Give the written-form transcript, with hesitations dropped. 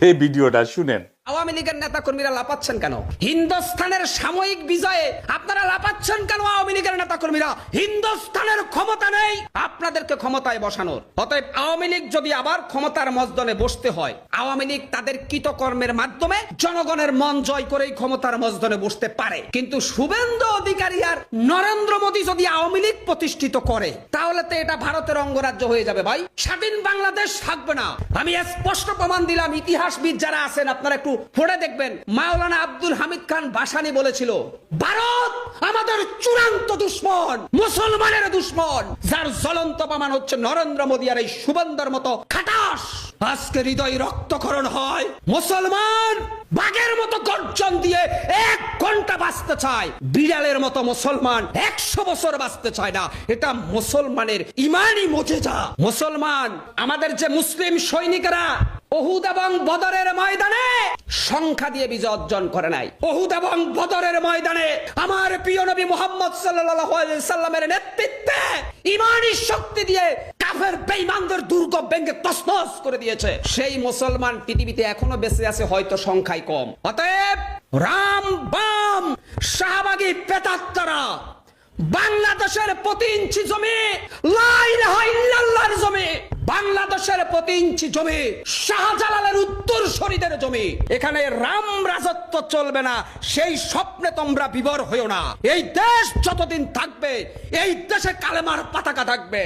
এই ভিডিওটা শুনেন। আওয়ামী লীগের নেতা কর্মীরা লাপাচ্ছেন কেন? হিন্দুস্তানের সাময়িক বিজয়ে আপনারা লাপাচ্ছেন কেন? আওয়ামী লীগের নেতা কর্মীরা, হিন্দুস্তানের ক্ষমতা নেই আপনাদেরকে ক্ষমতায় বসানোর। অতএব আওয়ামী লীগ যদি আবার ক্ষমতার মসদনে বসতে হয়, আওয়ামী লীগ তাদের কৃতকর্মের মাধ্যমে জনগণের মন জয় করেই ক্ষমতার মসদনে বসতে পারে। কিন্তু শুভেন্দু অধিকারী আর নরেন্দ্র মোদী যদি আওয়ামী লীগ প্রতিষ্ঠিত করে, তাহলে তো এটা ভারতের অঙ্গরাজ্য হয়ে যাবে ভাই, স্বাধীন বাংলাদেশ থাকবে না। আমি স্পষ্ট প্রমাণ দিলাম। ইতিহাসবিদ যারা আছেন আপনারা একটু পড়ে দেখবেন। মাওলানা আব্দুল হামিদ খান ভাসানী বলেছিল, ভারত আমাদের চূড়ান্ত দুশ্মন, মুসলমানের দুশ্মন, যার জ্বলন্ত প্রমাণ হচ্ছে নরেন্দ্র মোদী আর এই শুভেন্দুর মতো খাটাস। আজকে হৃদয় রক্তক্ষরণ হয়, মুসলমান বাঘের মতো গর্জন দিয়ে 1 ঘন্টা বাঁচতে চায়, বিড়ালের মতো মুসলমান 100 বছর বাঁচতে চায় না। এটা মুসলমানের ইমানই মুজিজা। মুসলমান, আমাদের যে মুসলিম সৈনিকেরা উহুদ এবং বদরের ময়দানে সংখ্যা দিয়ে বিজয় অর্জন করে নাই, উহুদ এবং বদরের ময়দানে আমার প্রিয় নবী মুহাম্মদ সাল্লাল্লাহু আলাইহি সাল্লামের নেতৃত্বে ইমানি শক্তি দিয়ে কাফের বেঈমানদের দুর্গ ভেঙে তছনছ করে দিয়েছে। সেই মুসলমান পৃথিবীতে এখনো বেঁচে আছে, হয়তো সংখ্যায় কম। অতএব রাম বাম শাহবাগী প্রেতাত্মারা বাংলাদেশের প্রতি ইঞ্চি জমি, লা ইলাহা ইল্লাল্লাহর জমি, বাংলাদেশের প্রতি ইঞ্চি জমি শাহজালালের উত্তরসূরিদের জমি, এখানে রাম রাজত্ব চলবে না, সেই স্বপ্নে তোমরা বিভোর হইও না। এই দেশ যতদিন থাকবে, এই দেশে কালেমার পতাকা থাকবে।